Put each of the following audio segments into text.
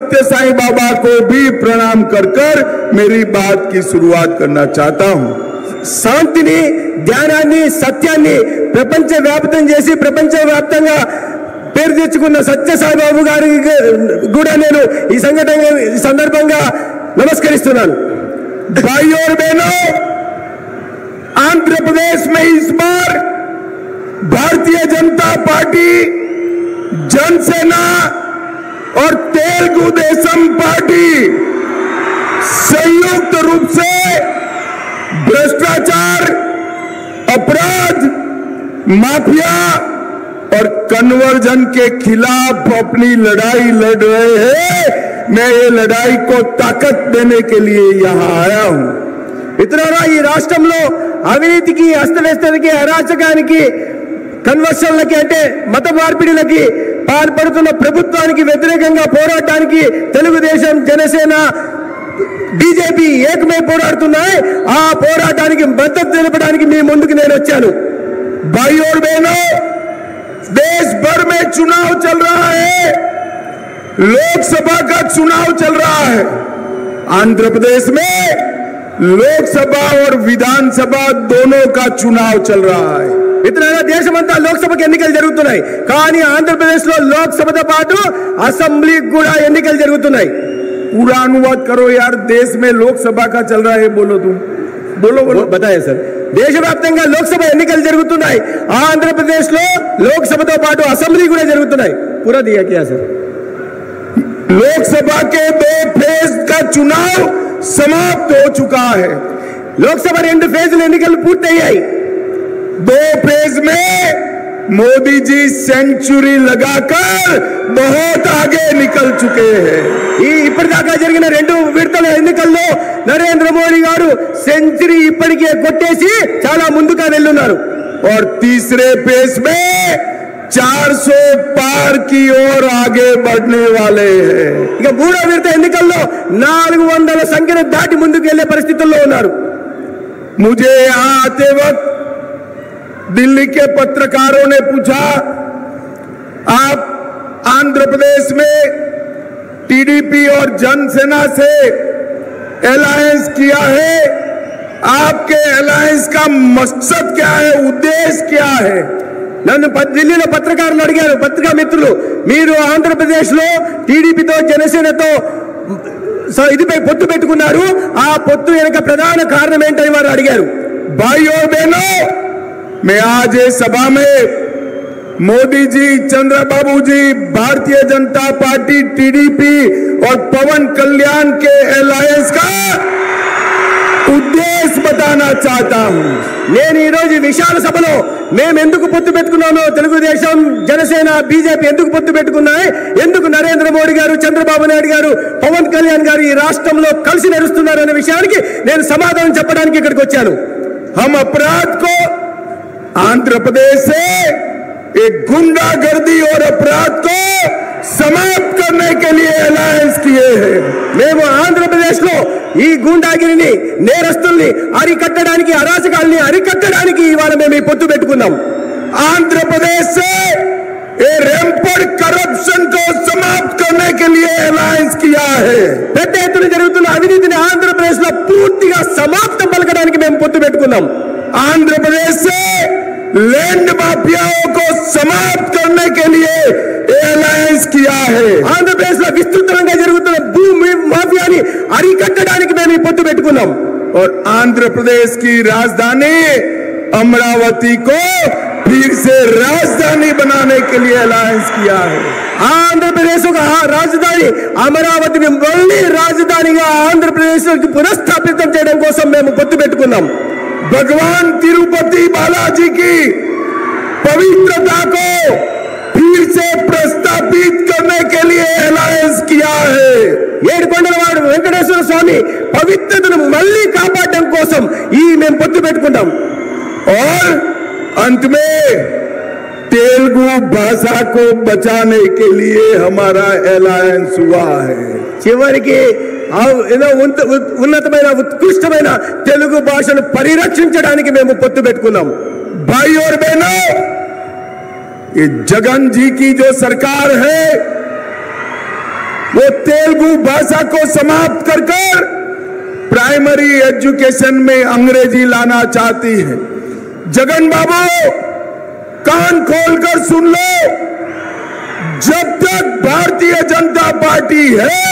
सत्य साईं बाबा को भी प्रणाम कर कर मेरी बात की शुरुआत करना चाहता हूं। శాంతిని ధ్యానాన్ని సత్యాన్ని ప్రపంచవ్యాప్తం చేసి ప్రపంచవ్యాప్తంగా పేరు తెచ్చుకున్న సత్య సాయిబాబు గారికి కూడా నేను ఈ సందర్భంగా నమస్కరిస్తున్నాను। भाइयों और बहनों, आंध्र प्रदेश में इस बार भारतीय जनता पार्टी, जनसेना और तेलुगु देशम पार्टी संयुक्त रूप से भ्रष्टाचार, अपराध, माफिया और कन्वर्जन के खिलाफ अपनी लड़ाई लड़ रहे हैं। मैं ये लड़ाई को ताकत देने के लिए यहाँ आया हूं। మిత్రులారా, ఈ రాష్ట్రంలో అవినీతికి, అస్తవ్యస్తకి, అరాచకానికి, కన్వర్షన్లకి అంటే మత మార్పిడిలకి పాల్పడుతున్న ప్రభుత్వానికి వ్యతిరేకంగా పోరాటానికి తెలుగుదేశం, జనసేన, బీజేపీ ఏకమై పోరాడుతున్నాయి। ఆ పోరాటానికి మద్దతు తెలపడానికి మీ ముందుకు నేను వచ్చాను। भाइयों और बहनों, देश भर में चुनाव चल रहा है, लोकसभा का चुनाव चल रहा है। आंध्र प्रदेश में लोकसभा और विधानसभा दोनों का चुनाव चल रहा है। మిత్రులారా, దేశమంతా లోక్సభకి ఎన్నికలు జరుగుతున్నాయి, కానీ ఆంధ్రప్రదేశ్ లో లోక్సభతో పాటు అసెంబ్లీకి కూడా ఎన్నికలు జరుగుతున్నాయి। पूरा अनुवाद करो यार, देश में लोकसभा का चल रहा है, बोलो तुम, बोलो बोलो बताए सर। దేశవ్యాప్తంగా లోక్సభ ఎన్నికలు జరుగుతున్నాయి, ఆంధ్రప్రదేశ్ లో లోక్సభతో పాటు అసెంబ్లీ కూడా జరుగుతున్నాయి। पूरा दिया क्या सर? लोकसभा के 2 फेज का चुनाव समाप्त हो चुका है। లోక్సభ 2 ఫేజ్ల ఎన్నికలు పూర్తయ్యాయి। 2 फेज में मोदी जी सेंचुरी लगाकर बहुत आगे निकल चुके हैं। ఇప్పటిదాకా జరిగిన 2 విడతల ఎన్నికల్లో నరేంద్ర మోడీ గారు సెంచరీ ఇప్పటికే కొట్టేసి చాలా ముందుగా వెళ్ళున్నారు। और तीसरे फेज में 400 पार की ओर आगे बढ़ने वाले हैं। ఇక 3వ విడత ఎన్నికల్లో 400 సంఖ్యను దాటి ముందుకు వెళ్లే పరిస్థితుల్లో ఉన్నారు। मुझे यहाँ आते वक्त दिल्ली के पत्रकारों ने पूछा, आप आंध्र प्रदेश में टीडीपी और जनसेना से अलायंस किया है, आपके अलायंस का मकसद क्या है, उद्देश्य क्या है? నన్ను ఢిల్లీలో పత్రికారులు అడిగారు, పత్రికా మిత్రులు, మీరు ఆంధ్రప్రదేశ్ లో టీడీపీతో జనసేనతో ఇదిపై పొత్తు పెట్టుకున్నారు, ఆ పొత్తు వెనుక ప్రధాన కారణం ఏంటని వారు అడిగారు। भाइयों बहनों, मैं आज इस सभा में मोदी जी, चंद्रबाबू जी, भारतीय जनता पार्टी, टीडीपी और पवन कल्याण के अलायंस का उद्देश्य बताना चाहता हूं। నేను ఈ రోజు విశాల సభలో మేము ఎందుకు పొత్తు పెట్టుకున్నామో, తెలుగుదేశం, జనసేన, బీజేపీ ఎందుకు పొత్తు పెట్టుకున్నాయి, ఎందుకు నరేంద్ర మోడీ గారు, చంద్రబాబు నాయుడు గారు, పవన్ కళ్యాణ్ గారు ఈ రాష్ట్రంలో కలిసి నడుస్తున్నారు అనే విషయానికి నేను సమాధానం చెప్పడానికి ఇక్కడికి వచ్చాను। हम अपराध को आंध्र प्रदेश से एक गुंडागर्दी और अपराध को समाप्त करने के लिए अलायंस किए हैं। మేము ఆంధ్రప్రదేశ్ లో ఈ గూండాగిరిని, నేరస్తుల్ని అరికట్టడానికి, అరాచకాల్ని అరికట్టడానికి ఇవాళ మేము ఈ పొత్తు పెట్టుకున్నాం। आंध्र प्रदेश से रैंपड करप्शन को समाप्त करने के लिए अलायंस किया है। పెద్ద ఎత్తున జరుగుతున్న అవినీతిని ఆంధ్రప్రదేశ్ లో పూర్తిగా సమాప్తం పలకడానికి మేము పొత్తు పెట్టుకున్నాం। आंध्र प्रदेश से लैंड माफियाओं को समाप्त करने के लिए अलायंस किया है। ఆంధ్రప్రదేశ్ లో విస్తృతంగా జరుగుతున్న భూమి మాఫియాని అరికట్టడానికి మేము ఈ పొత్తు పెట్టుకున్నాం। और आंध्र प्रदेश की राजधानी अमरावती को फिर से राजधानी बनाने के लिए अलायंस किया है। ఆంధ్రప్రదేశ్ ఒక రాజధాని అమరావతిని మళ్ళీ రాజధానిగా ఆంధ్రప్రదేశ్ పునఃస్థాపితం చేయడం కోసం మేము పొత్తు పెట్టుకున్నాం। भगवान तिरुपति बालाजी की पवित्रता को फिर से प्रस्तापित करने के लिए अलायंस किया है। ఏడుకొండలవాడు వెంకటేశ్వర స్వామి పవిత్రతను మళ్ళీ కాపాడడం కోసం ఈ మేము పొత్తు పెట్టుకున్నాం। और अंत में तेलुगु भाषा को बचाने के लिए हमारा अलायंस हुआ है। చివరికి ఏదో ఉన్నతమైన ఉత్కృష్టమైన తెలుగు భాషను పరిరక్షించడానికి మేము పొత్తు పెట్టుకున్నాం। भाई और बहनों, ये जगन जी की जो सरकार है, वो तेलुगु भाषा को समाप्त कर प्राइमरी एजुकेशन में अंग्रेजी लाना चाहती है। जगन बाबू कान खोलकर सुन लो, जब तक भारतीय जनता पार्टी है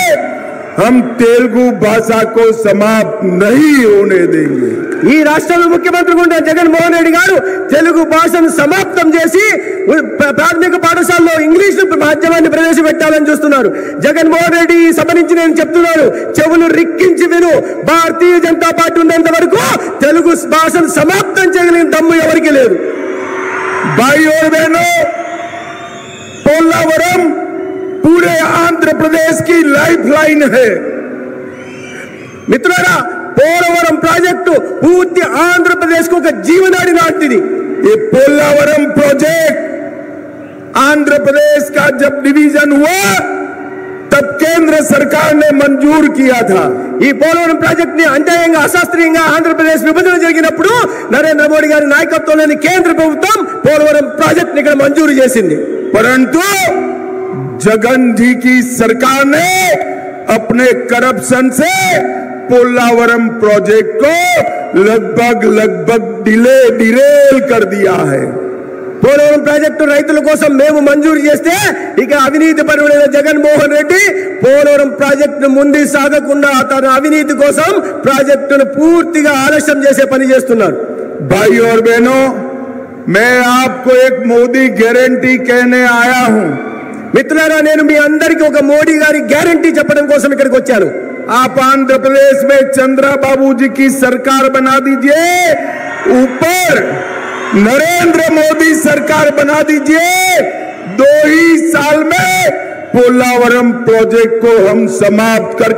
हम तेलुगु भाषा को समाप्त नहीं होने देंगे। ఈ రాష్ట్రంలో ముఖ్యమంత్రిగా ఉన్న జగన్మోహన్ రెడ్డి గారు తెలుగు భాషను సమాప్తం చేసి ప్రాథమిక పాఠశాలలో ఇంగ్లీష్ మాధ్యమాన్ని ప్రవేశపెట్టాలని చూస్తున్నారు. జగన్మోహన్ రెడ్డి ఈ సభ నుంచి నేను చెప్తున్నాను, చెవులు రిక్కించి విను. భారతీయ జనతా పార్టీ ఉన్నంత వరకు తెలుగు భాషను సమాప్తం చేయగలిగిన దమ్ము ఎవరికి లేదు. भाई और बहनों, पोलावरम पूरे आंध्र प्रदेश की लाइफलाइन है। మిత్రులారా, పోలవరం ప్రాజెక్టు పూర్తి ఆంధ్రప్రదేశ్ కు ఒక జీవనాడి లాంటిది. ये पोलावरम प्रोजेक्ट आंध्र प्रदेश का जब डिवीजन हुआ तब केंद्र सरकार ने मंजूर किया था। ఈ పోలవరం ప్రాజెక్ట్ ని అన్యాయంగా అశాస్త్రీయంగా ఆంధ్రప్రదేశ్ విభజన జరిగినప్పుడు నరేంద్ర మోడీ గారి నాయకత్వంలోని కేంద్ర ప్రభుత్వం పోలవరం ప్రాజెక్ట్ ని ఇక్కడ మంజూరు చేసింది. परंतु जगन जी की सरकार ने अपने करप्शन से पोलावरम प्रोजेक्ट को लगभग डिरेल कर दिया है। పోలవరం ప్రాజెక్టు రైతుల కోసం మేము మంజూరు చేస్తే ఇక అవినీతి పరుడైన జగన్మోహన్ రెడ్డి పోలవరం ప్రాజెక్టు ముందుకు సాగకుండా తన అవినీతి కోసం ప్రాజెక్టును పూర్తిగా ఆలస్యం చేసే పని చేస్తున్నారు. भाई और बहनों, मैं आपको एक मोदी गारंटी कहने आया हूं। మిత్రులారా, నేను మీ అందరికీ ఒక మోడీ గారి గ్యారంటీ చెప్పడం కోసం ఇక్కడికి వచ్చాను. आप आंध्र प्रदेश में चंद्रबाबू जी की सरकार बना दीजिए, ऊपर नरेंद्र मोदी सरकार बना दीजिए। 2 ही साल में पोलावरम प्रोजेक्ट को हम समाप्त कर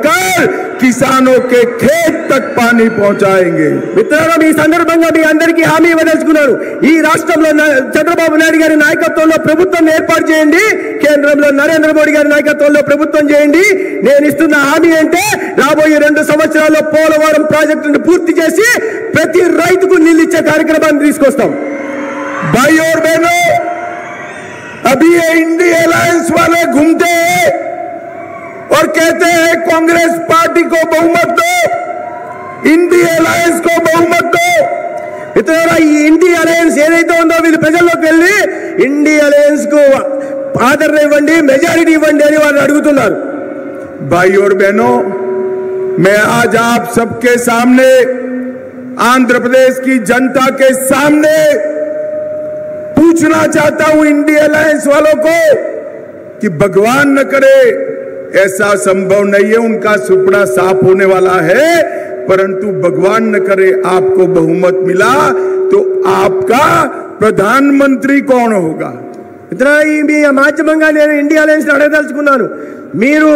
किसानों के खेत तक पानी पहुंचाएंगे। మిత్రులారా, ఈ సందర్భంగా మీ అందరికీ హామీ ఇవ్వదలుచుకున్నాను. ఈ రాష్ట్రంలో చంద్రబాబు నాయుడు గారి నాయకత్వంలో ప్రభుత్వం ఏర్పాటు చేయండి, కేంద్రంలో నరేంద్ర మోడీ గారి నాయకత్వంలో ప్రభుత్వం చేయండి. నేను ఇస్తున్న హామీ అంటే రాబోయే 2 సంవత్సరాల్లో పోలవరం ప్రాజెక్టును పూర్తి చేసి ప్రతి రైతుకు నీళ్ళు ఇచ్చే కార్యక్రమాన్ని తీసుకొస్తాం. भाई और बहनों, अभी ये इंडी अलायंस वाले घूमते हैं और कहते हैं कांग्रेस पार्टी को बहुमत दो, इंडी अलायंस को बहुमत दो। మిత్రులారా, ఈ ఇండి అలయన్స్ ఏదైతే ఉందో వీళ్ళు ప్రజల్లోకి వెళ్ళి ఇండి అలయన్స్ కు ఆదరణ ఇవ్వండి, మెజారిటీ ఇవ్వండి అని వాళ్ళు అడుగుతున్నారు. भाई और बहनों, मैं आज आप सबके सामने, आंध्र प्रदेश की जनता के सामने पूछना चाहता हूं इंडी अलायंस वालों को कि भगवान न करे, ऐसा संभव नहीं है, उनका सुपड़ा साफ होने वाला है, परंतु भगवान न करे आपको बहुमत मिला तो आपका प्रधानमंत्री कौन होगा? ఇతర ఈ మాధ్యమంగా నేను ఇండియా అలయన్స్ అడగదలుచుకున్నాను. మీరు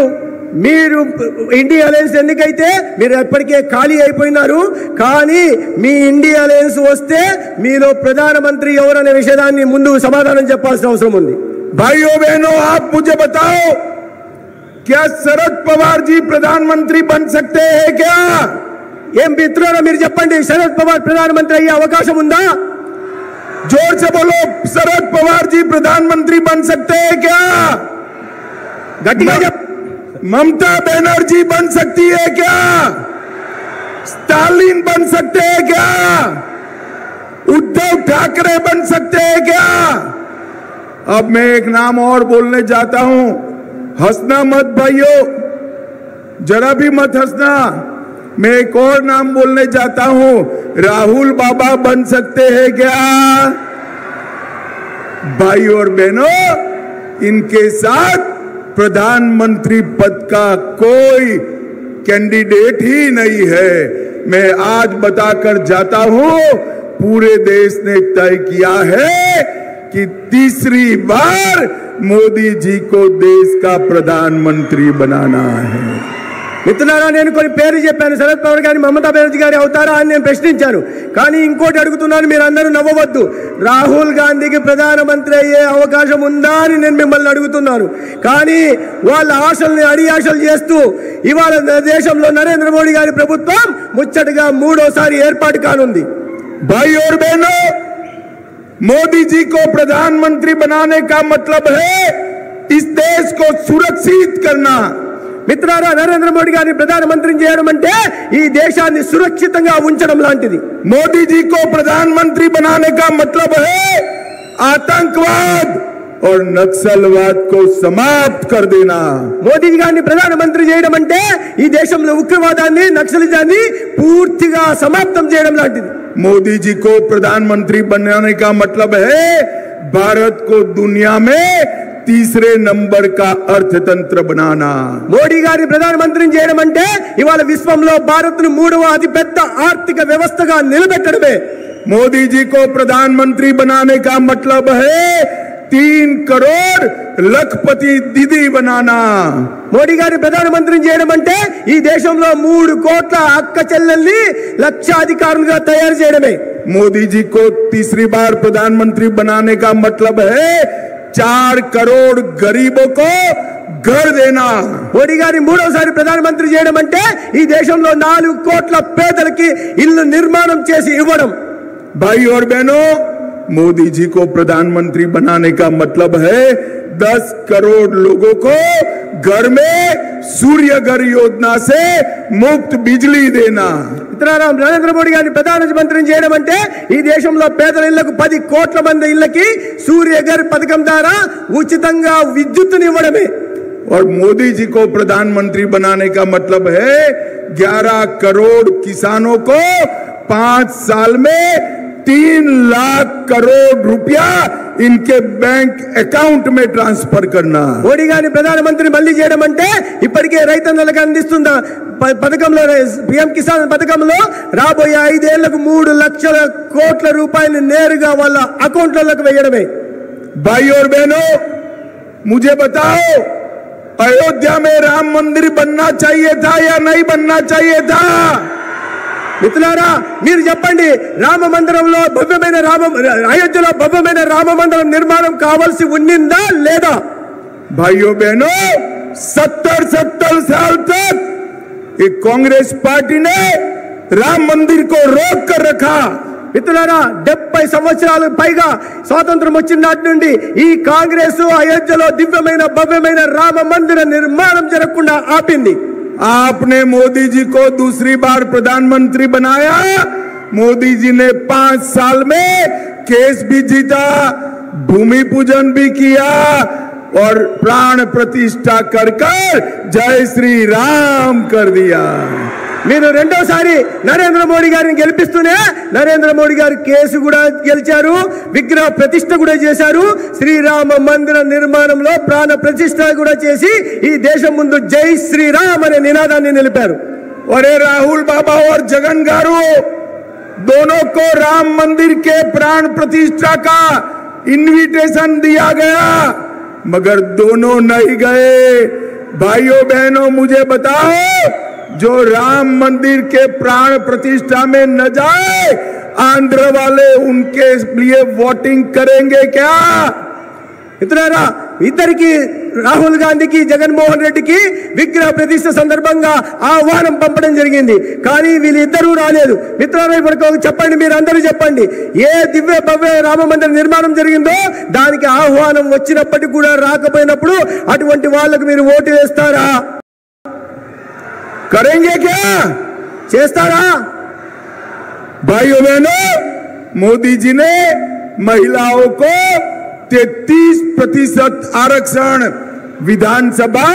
ఇండియా అలయన్స్ ఎన్నికైతే మీరు ఎప్పటికే ఖాళీ అయిపోయినారు. కానీ మీ ఇండియా అలయన్స్ వస్తే మీలో ప్రధానమంత్రి ఎవరనే విషయాన్ని ముందు సమాధానం చెప్పాల్సిన అవసరం ఉంది. भाइयों बहनों, आप मुझे बताओ, क्या शरद पवार जी प्रधानमंत्री बन सकते हैं क्या? ఏం మిత్రులారా, మీరు చెప్పండి, శరద్ పవార్ ప్రధానమంత్రి అయ్యే అవకాశం ఉందా? जोर से बोलो, शरद पवार जी प्रधानमंत्री बन सकते हैं क्या? గట్టిగా ममता बनर्जी बन सकती है क्या? स्टालिन बन सकते हैं क्या? उद्धव ठाकरे बन सकते हैं क्या? अब मैं एक नाम और बोलने जाता हूं, हंसना मत भाइयों, जरा भी मत हंसना। मैं एक और नाम बोलने जाता हूं, राहुल बाबा बन सकते हैं क्या? भाई और बहनों, इनके साथ प्रधानमंत्री पद का कोई कैंडिडेट ही नहीं है। मैं आज बताकर जाता हूं, पूरे देश ने तय किया है कि तीसरी बार मोदी जी को देश का प्रधानमंत्री बनाना है। మిత్రులారా, నేను కొన్ని పేర్లు చెప్పాను. శరద్ పవార్ గారి, మమతా బెనర్జీ గారి అవుతారా అని నేను ప్రశ్నించాను. కానీ ఇంకోటి అడుగుతున్నాను, మీరు అందరూ నవ్వవద్దు. రాహుల్ గాంధీకి ప్రధానమంత్రి అయ్యే అవకాశం ఉందా అని నేను మిమ్మల్ని అడుగుతున్నాను. కానీ వాళ్ళ ఆశల్ని అడియాశలు చేస్తూ ఇవాళ దేశంలో నరేంద్ర మోడీ గారి ప్రభుత్వం ముచ్చటగా 3వ ఏర్పాటు కానుంది. भाई और बहनों, मोदी जी को प्रधानमंत्री बनाने का मतलब है इस देश को सुरक्षित करना, మిత్రులారా, నరేంద్ర మోడీ గారిని ప్రధానమంత్రిని చేయడం అంటే ఈ దేశాన్ని సురక్షితంగా ఉంచడం లాంటిది. मोदी जी को प्रधानमंत्री बनाने का मतलब है आतंकवाद और नक्सलवाद को समाप्त कर देना. మోదీ గారిని ప్రధానమంత్రి చేయడం అంటే ఈ దేశంలో ఉగ్రవాదాన్ని, నక్సలిజాన్ని పూర్తిగా సమాప్తం చేయడం లాంటిది. मोदी जी को प्रधानमंत्री बनाने का मतलब है भारत को दुनिया में तीसरे नंबर का अर्थतंत्र बनाना. మోడీ గారిని ప్రధానమంత్రిని చేయడం అంటే ఇవాళ విశ్వంలో భారత్ను మూడవ అతిపెద్ద ఆర్థిక వ్యవస్థగా నిలబెట్టడమే. मोदी जी को प्रधानमंत्री बनाने का मतलब है 3 करोड़ लखपति दीदी बनाना. మోడీ గారిని ప్రధానమంత్రిని చేయడం అంటే ఈ దేశంలో 3 కోట్ల అక్క చెల్లెల్ని లక్షాధికారులుగా తయారు చేయడమే. मोदी जी को तीसरी बार प्रधानमंत्री बनाने का मतलब है 4 करोड़ गरीबों को घर देना. మోడీ గారిని మూడోసారి ప్రధానమంత్రి చేయడం అంటే ఈ దేశంలో 4 కోట్ల పేదలకి ఇల్లు నిర్మాణం చేసి ఇవ్వడం. भाई और बहनों, मोदी जी को प्रधानमंत्री बनाने का मतलब है 10 करोड़ लोगों को घर में सूर्य घर योजना से मुफ्त बिजली देना. నరేంద్ర మోడీ గారిని ప్రధానమంత్రిని చేయడం అంటే ఈ దేశంలో పేదల ఇళ్లకు 10 కోట్ల మంది ఇళ్లకి సూర్యఘర్ పథకం ద్వారా ఉచితంగా విద్యుత్తుని ఇవ్వడమే. और मोदी जी को प्रधानमंत्री बनाने का मतलब है 11 करोड़ किसानों को 5 साल में 3 लाख करोड़ रुपया इनके बैंक अकाउंट में ट्रांसफर करना. మోడీ గారిని ప్రధానమంత్రి మళ్ళీ చేయడం అంటే ఇప్పటికే రైతన్నలకు అందిస్తున్న పథకంలో పిఎం కిసాన్ పథకంలో రాబోయే 5 ఏళ్లకు 3 లక్షల కోట్ల రూపాయలు నేరుగా వాళ్ళ అకౌంట్లకు వేయడమే. भाई और बहनों, मुझे बताओ, अयोध्या में राम मंदिर बनना चाहिए था या नहीं बनना चाहिए था? మిత్రులారా, మీరు చెప్పండి, రామ మందిరంలో భవ్యమైన అయోధ్యలో భవ్యమైన రామ మందిరం నిర్మాణం కావాల్సి ఉండిందా లేదా? भाइयों बहनों, 70 साल तक एक कांग्रेस पार्टी ने राम मंदिर को रोक कर रखा. మిత్రులారా, 70 సంవత్సరాలకు పైగా స్వాతంత్రం వచ్చిన నాటి నుండి ఈ కాంగ్రెస్ అయోధ్యలో దివ్యమైన భవ్యమైన రామ మందిర నిర్మాణం జరగకుండా ఆపింది. आपने मोदी जी को दूसरी बार प्रधानमंत्री बनाया. मोदी जी ने 5 साल में केस भी जीता, भूमि पूजन भी किया और प्राण प्रतिष्ठा कर जय श्री राम कर दिया. మీరు రెండోసారి నరేంద్ర మోడీ గారిని గెలిపిస్తూనే నరేంద్ర మోడీ గారు కేసు కూడా గెలిచారు, విగ్రహ ప్రతిష్ఠ కూడా చేశారు, శ్రీరామ మందిర నిర్మాణంలో ప్రాణ ప్రతిష్ఠ కూడా చేసి ఈ దేశం ముందు జై శ్రీరామ్ అనే నినాదాన్ని నిలిపారు. और राहुल बाबा और जगन गारू दोनों को राम मंदिर के प्राण प्रतिष्ठा का इनविटेशन दिया गया, मगर दोनों नहीं गए. भाइयों बहनों, मुझे बताओ, जो राम मंदिर के प्राण प्रतिष्ठा में न जाए, आंध्र वाले उनके लिए वोटिंग करेंगे क्या? మిత్రులారా, ఇద్దరికి రాహుల్ గాంధీకి జగన్మోహన్ రెడ్డికి విగ్రహ ప్రతిష్ఠ సందర్భంగా ఆహ్వానం పంపడం జరిగింది, కానీ వీళ్ళిద్దరూ రాలేదు. మిత్రులారా, ఇప్పుడు చెప్పండి, మీరు అందరూ చెప్పండి, ఏ దివ్య భవ్య రామ మందిర నిర్మాణం జరిగిందో దానికి ఆహ్వానం వచ్చినప్పటికీ కూడా రాకపోయినప్పుడు అటువంటి వాళ్ళకు మీరు ఓటు వేస్తారా? करेंगे क्या? చేస్తారా? भाइयों बहनों, मोदी जी ने महिलाओं को 33% आरक्षण विधानसभा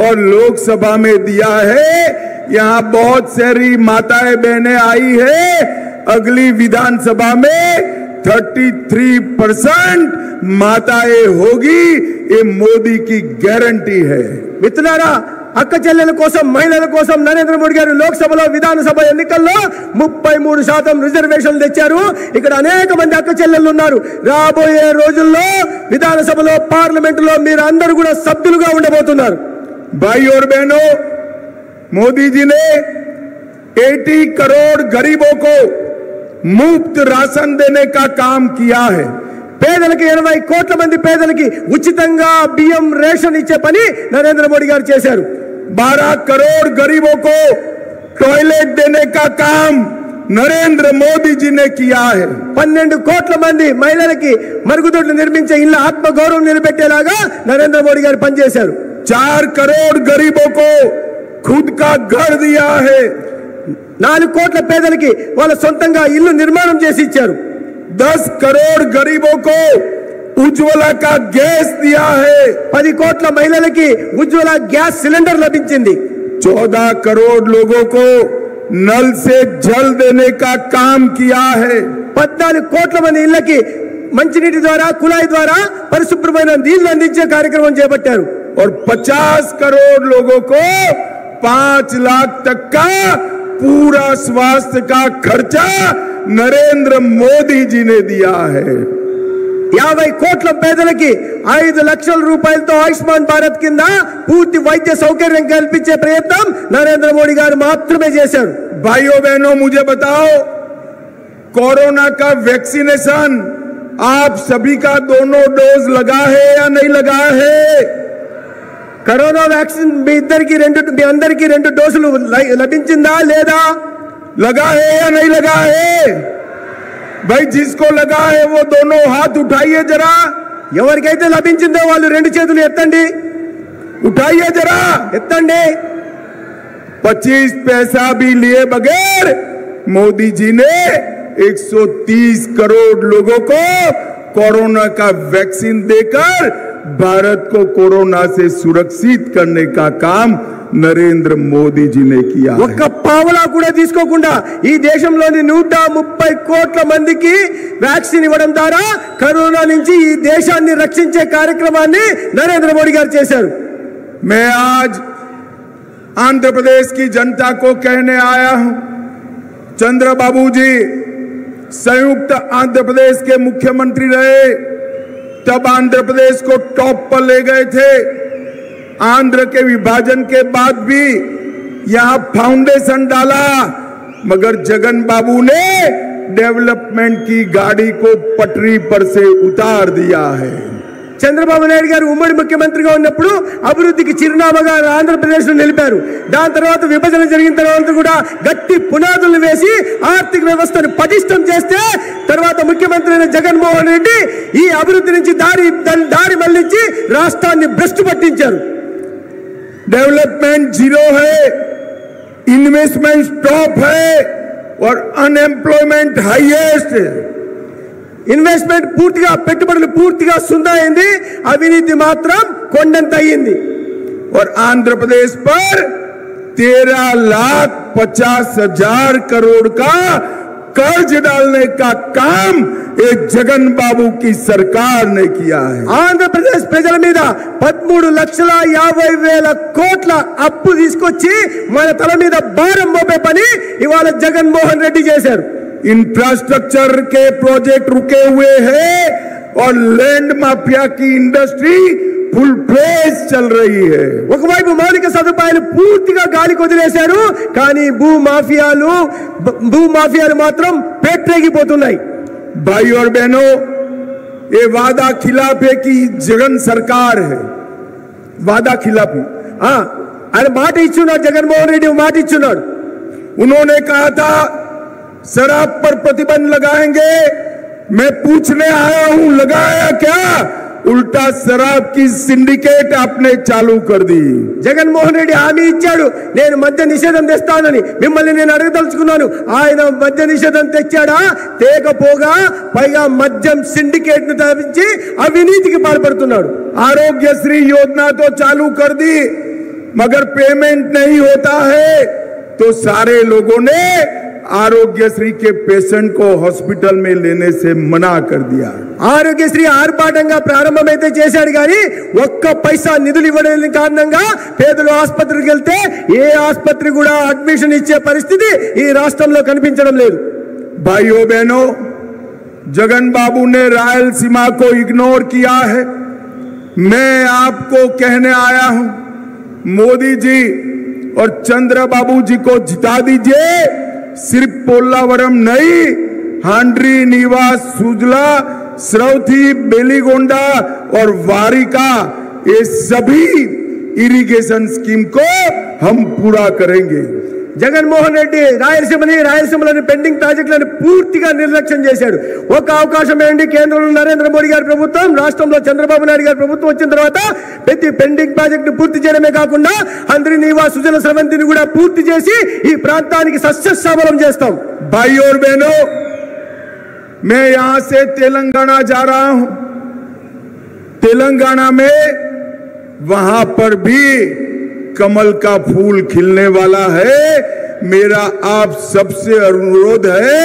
और लोकसभा में दिया है. यहाँ बहुत सारी माताएं बहनें आई है. अगली विधानसभा में 33% माताएं होगी, ये मोदी की गारंटी है. మిత్రులారా, అక్క చెల్లెల కోసం, మహిళల కోసం నరేంద్ర మోడీ గారు లోక్సభలో విధానసభ ఎన్నికల్లో 33% రిజర్వేషన్లు తెచ్చారు. ఇక్కడ అనేక మంది అక్క చెల్లెళ్ళు ఉన్నారు. రాబోయే రోజుల్లో విధానసభలో, పార్లమెంటులో మీరు అందరూ కూడా సభ్యులుగా ఉండబోతున్నారు. भाई और बहनों, मोदी जी ने 80 करोड़ गरीबों को मुफ्त राशन देने का काम किया है. పేదలకి 80 కోట్ల మంది పేదలకి ఉచితంగా బియ్యం రేషన్ ఇచ్చే పని నరేంద్ర మోడీ గారు చేశారు. 12 करोड़ गरीबों को टॉयलेट देने का काम नरेंद्र मोदी जी ने किया है. 12 కోట్ల మంది మహిళలకి మరుగుదొడ్లు నిర్మించే ఇళ్ళ ఆత్మగౌరవం నిలబెట్టేలాగా నరేంద్ర మోడీ గారు పనిచేశారు. 4 करोड़ गरीबों को खुद का घर दिया है। 4 కోట్ల పేదలకి వాళ్ళ సొంతంగా ఇల్లు నిర్మాణం చేసి ఇచ్చారు। 10 करोड़ गरीबों को उज्ज्वला का गैस दिया है। 10 కోట్ల మహిళలకి ఉజ్వల గ్యాస్ సిలిండర్ లభించింది। 14 करोड़ लोगों को नल से जल देने का काम किया है। 14 కోట్ల మంది ఇళ్ళకి మంచినీటి ద్వారా కుళాయి ద్వారా పరిశుభ్రమైన నీళ్లు అందించే కార్యక్రమం చేపట్టారు। और 50 करोड़ लोगों को 5 लाख तक का पूरा स्वास्थ्य का खर्चा नरेंद्र मोदी जी ने दिया है। 50 కోట్ల పేదలకి 5 లక్షల రూపాయలతో ఆయుష్మాన్ భారత్ కింద పూర్తి వైద్య సౌకర్యం కల్పించే ప్రయత్నం నరేంద్ర మోడీ గారు మాత్రమే చేశారు। भाइयों बहनों, मुझे बताओ, कोरोना का वैक्सीनेशन आप सभी का दोनों डोज लगा है या नहीं लगा है? కరోనా వ్యాక్సిన్ మీ అందరికీ 2 డోసులు లభించిందా లేదా? लगा है या नहीं लगा है? भाई जिसको लगा है वो दोनों हाथ उठाइए जरा। ఎవరికైతే లభించిందో వాళ్ళు 2 చేతులు ఎత్తండి। उठाइए जरा, ఎత్తండి। 25 पैसा भी लिए बगैर मोदी जी ने 130 करोड़ लोगों को कोरोना का वैक्सीन देकर भारत को कोरोना से सुरक्षित करने का काम नरेंद्र मोदी जी ने किया। ఒక్క పావలా కూడా తీసుకోకుండా ఈ దేశంలోని 130 కోట్ల మందికి వ్యాక్సిన్ ఇవ్వడం ద్వారా కరోనా నుంచి ఈ దేశాన్ని రక్షించే కార్యక్రమాన్ని నరేంద్ర మోడీ గారు చేశారు। मैं आज आंध्र प्रदेश की जनता को कहने आया हूं, चंद्रबाबू जी संयुक्त आंध्र प्रदेश के मुख्यमंत्री रहे, तब आंध्र प्रदेश को टॉप पर ले गए थे। आंध्र के विभाजन के बाद भी यहां फाउंडेशन डाला, मगर जगन बाबू ने डेवलपमेंट की गाड़ी को पटरी पर से उतार दिया है। చంద్రబాబు నాయుడు గారు ఉమ్మడి ముఖ్యమంత్రిగా ఉన్నప్పుడు అభివృద్ధికి చిరునామాగా ఆంధ్రప్రదేశ్ లో నిలిపారు। దాని తర్వాత విభజన జరిగిన తర్వాత కూడా గట్టి పునాదులు వేసి ఆర్థిక వ్యవస్థను పటిష్టం చేస్తే తర్వాత ముఖ్యమంత్రి అయిన జగన్మోహన్ రెడ్డి ఈ అభివృద్ధి నుంచి దారి మళ్లించి రాష్ట్రాన్ని భ్రష్టు పట్టించారు। डेवलपमेंट जीरो है, इन्वेस्टमेंट टॉप है और अनएम्प्लॉयमेंट हाईएस्ट है। ఇన్వెస్ట్మెంట్ పూర్తిగా పెట్టుబడులు పూర్తిగా సున్నా అయింది, అవినీతి మాత్రం కొండంత అయ్యింది। और आंध्र प्रदेश पर 13,50,000 करोड़ का कर्ज डालने का काम एक जगन बाबू की सरकार ने किया है। ఆంధ్రప్రదేశ్ ప్రజల మీద 13,50,000 కోట్ల అప్పు తీసుకొచ్చి మన తల మీద భారం మోపే పని ఇవాళ జగన్మోహన్ రెడ్డి చేశారు। इंफ्रास्ट्रक्चर के प्रोजेक्ट रुके हुए हैं और लैंड माफिया की इंडस्ट्री फुल फ्लेज चल रही है। ఒకవైపు మౌలిక సదుపాయాలు పూర్తిగా గాలికి వదిలేశారు, కానీ భూమాఫియాలు మాత్రం పేట్రేగిపోతున్నాయి। भाई और बहनों, ये वादा खिलाफ है कि जगन सरकार है, वादा खिलाफी। ఆయన మాట ఇచ్చున్నాడు, జగన్మోహన్ రెడ్డి మాట ఇచ్చున్నాడు। उन्होंने कहा था शराब पर प्रतिबंध लगाएंगे, मैं पूछने आया हूं लगाया क्या? उल्टा शराब की सिंडिकेट आपने चालू कर दी। జగన్మోహన్ రెడ్డి హామీ ఇచ్చాడు, నేను మద్య నిషేధం తెస్తానని, మిమ్మల్ని నేను అడగదలుచుకున్నాను। ఆయన మద్య నిషేధం తెచ్చాడా? తేకపోగా పైగా మద్యం సిండికేట్ ను తప్పించి అవినీతికి పాల్పడుతున్నాడు। आरोग्यश्री योजना तो चालू कर दी, मगर पेमेंट नहीं होता है, तो सारे लोगों ने आरोग्यश्री के पेशेंट को हॉस्पिटल में लेने से मना कर दिया। ఆరోగ్యశ్రీ ఆర్భాటంగా ప్రారంభమైతే చేశాడు, కానీ ఒక్క పైసా నిధులు ఇవ్వలేని కారణంగా పేదలు ఆసుపత్రికి వెళ్తే ఏ ఆసుపత్రి కూడా అడ్మిషన్ ఇచ్చే పరిస్థితి ఈ రాష్ట్రంలో కనిపించడం లేదు। भाइयों बहनों, जगन बाबू ने रायलसीमा को इग्नोर किया है। मैं आपको कहने आया हूं, मोदी जी और चंद्रबाबू जी को जिता दीजिए। सिर्फ पोल्लावरम नहीं, हांड्री, नीवास, सुजला, श्रवथी, बेलीगोंडा और वारिका, ये सभी इरिगेशन स्कीम को हम पूरा करेंगे। జగన్మోహన్ రెడ్డి రాయలసీమలోని పెండింగ్ ప్రాజెక్టులను పూర్తిగా నిర్లక్ష్యం చేశాడు. ఒక అవకాశం ఏంటి, కేంద్రంలో నరేంద్ర మోడీ గారి ప్రభుత్వం, రాష్ట్రంలో చంద్రబాబు నాయుడు గారి ప్రభుత్వం వచ్చిన తర్వాత ప్రతి పెండింగ్ ప్రాజెక్టు పూర్తి చేయడమే కాకుండా అందరి నీవా సుజల స్రవంతిని కూడా పూర్తి చేసి ఈ ప్రాంతానికి సస్యశ్యామలం చేస్తాం. भाई और बहनों, मैं यहां से तेलंगाना जा रहा हूं. तेलंगाना में वहां पर भी कमल का फूल खिलने वाला है. मेरा आप सबसे अनुरोध है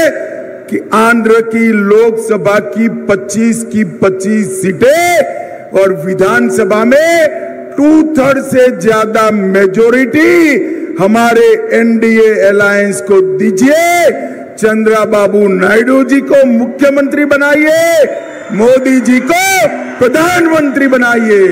कि आंध्र की लोकसभा की 25 सीटें और विधानसभा में 2/3 से ज्यादा मेजोरिटी हमारे एनडीए अलायंस को दीजिए. चंद्रबाबू नायडू जी को मुख्यमंत्री बनाइए, मोदी जी को प्रधानमंत्री बनाइए.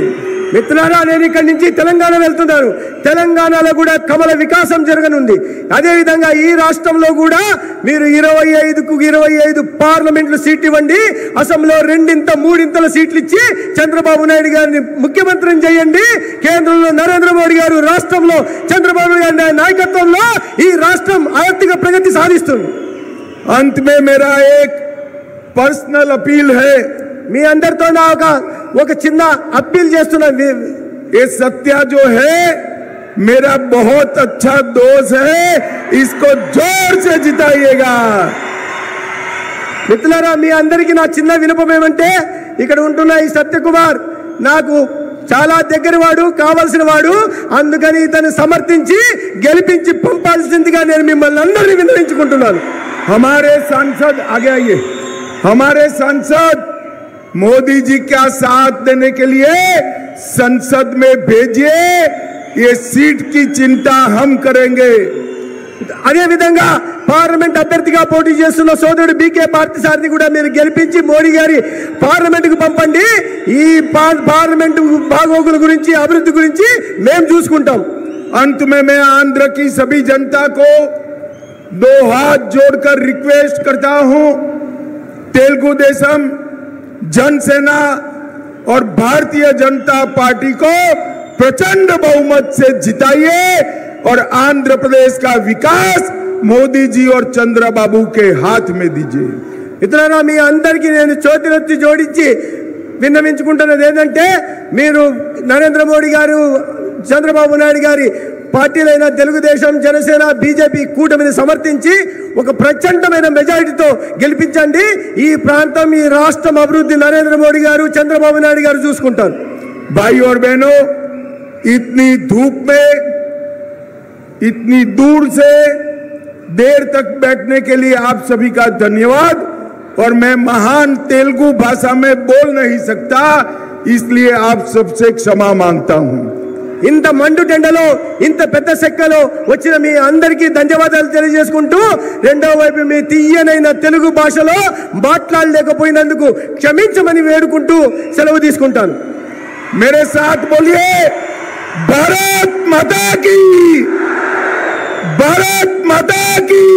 మిత్రులారా, నేను ఇక్కడి నుంచి తెలంగాణ వెళ్తున్నాను. తెలంగాణలో కూడా కమల వికాసం జరగనుంది. అదేవిధంగా ఈ రాష్ట్రంలో కూడా మీరు 25కు 25 పార్లమెంట్లు సీట్లు ఇవ్వండి, అసెంబ్లీలో 2-3 సీట్లు ఇచ్చి చంద్రబాబు నాయుడు గారిని ముఖ్యమంత్రిని చేయండి. కేంద్రంలో నరేంద్ర మోడీ గారు, రాష్ట్రంలో చంద్రబాబు గారి నాయకత్వంలో ఈ రాష్ట్రం ఆర్థిక ప్రగతి సాధిస్తుంది. अंत में मेरा एक पर्सनल अपील है. మీ అందరితో నా ఒక చిన్న అప్పీల్ చేస్తున్నా. ये सत्या जो है मेरा बहुत अच्छा दोस्त है, इसको जोर से जिताइएगा. మిత్రులారా, మీ అందరికీ నా చిన్న విన్నపం ఏమంటే, ఇక్కడ ఉంటున్న ఈ సత్యకుమార్ నాకు చాలా దగ్గరవాడు, కావాల్సిన వాడు. అందుకని ఇతను సమర్థించి గెలిపించి పంపాల్సిందిగా నేను మిమ్మల్ని అందరినీ విన్నవించుకుంటున్నాను. हमारे सांसद आगे आइए. हमारे सांसद मोदी जी का साथ देने के लिए संसद में भेजिए. ये सीट की चिंता हम करेंगे. అదే విధంగా పార్లమెంట్ అభ్యర్థిగా పోటీ చేస్తున్న సోదరుడు బీకే పార్థసారథిని కూడా మీరు గెలిపించి మోడీ గారి పార్లమెంటుకు పంపండి. ఈ పార్లమెంటు బాగోగుల గురించి, అభివృద్ధి గురించి మేము చూసుకుంటాం. अंत में मैं आंध्र की सभी जनता को 2 हाथ जोड़कर रिक्वेस्ट करता हूं. तेलुगु देशम, जनसेना और भारतीय जनता पार्टी को प्रचंड बहुमत से जिताइए और आंध्र प्रदेश का विकास मोदी जी और चंद्रबाबू के हाथ में दीजिए. ఇతరులారా, మీ అందరికీ నేను చేతులెత్తి జోడించి విన్నవించుకుంటున్నది ఏంటంటే, మీరు నరేంద్ర మోడీ గారు, చంద్రబాబు నాయుడు గారి పార్టీలైన తెలుగుదేశం, జనసేన, బీజేపీ కూటమిని సమర్థించి ఒక ప్రచండమైన మెజారిటీతో గెలిపించండి. ఈ ప్రాంతం, ఈ రాష్ట్రం అభివృద్ధి నరేంద్ర మోడీ గారు, చంద్రబాబు నాయుడు గారు చూసుకుంటారు. भाई और बहनों, इतनी धूप में इतनी दूर से देर तक बैठने के लिए आप सभी का धन्यवाद. और मैं महान तेलुगु भाषा में बोल नहीं सकता, इसलिए आप सबसे क्षमा मांगता हूं. ఇంత మండు టెండలో, ఇంత పెద్ద సెక్కలో వచ్చిన మీ అందరికీ ధన్యవాదాలు తెలియజేసుకుంటూ, రెండో వైపు మీ తీయనైన తెలుగు భాషలో మాట్లాడలేకపోయినందుకు క్షమించమని వేడుకుంటూ సెలవు తీసుకుంటాను. मेरे साथ बोलिए, भारत माता की, भारत माता की,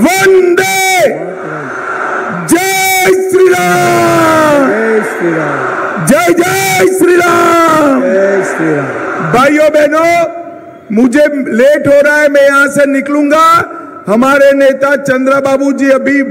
वंदे, जय श्री राम, जय जय श्री राम. भाइयों बहनों, मुझे लेट हो रहा है, मैं यहां से निकलूंगा. हमारे नेता चंद्रबाबू जी अभी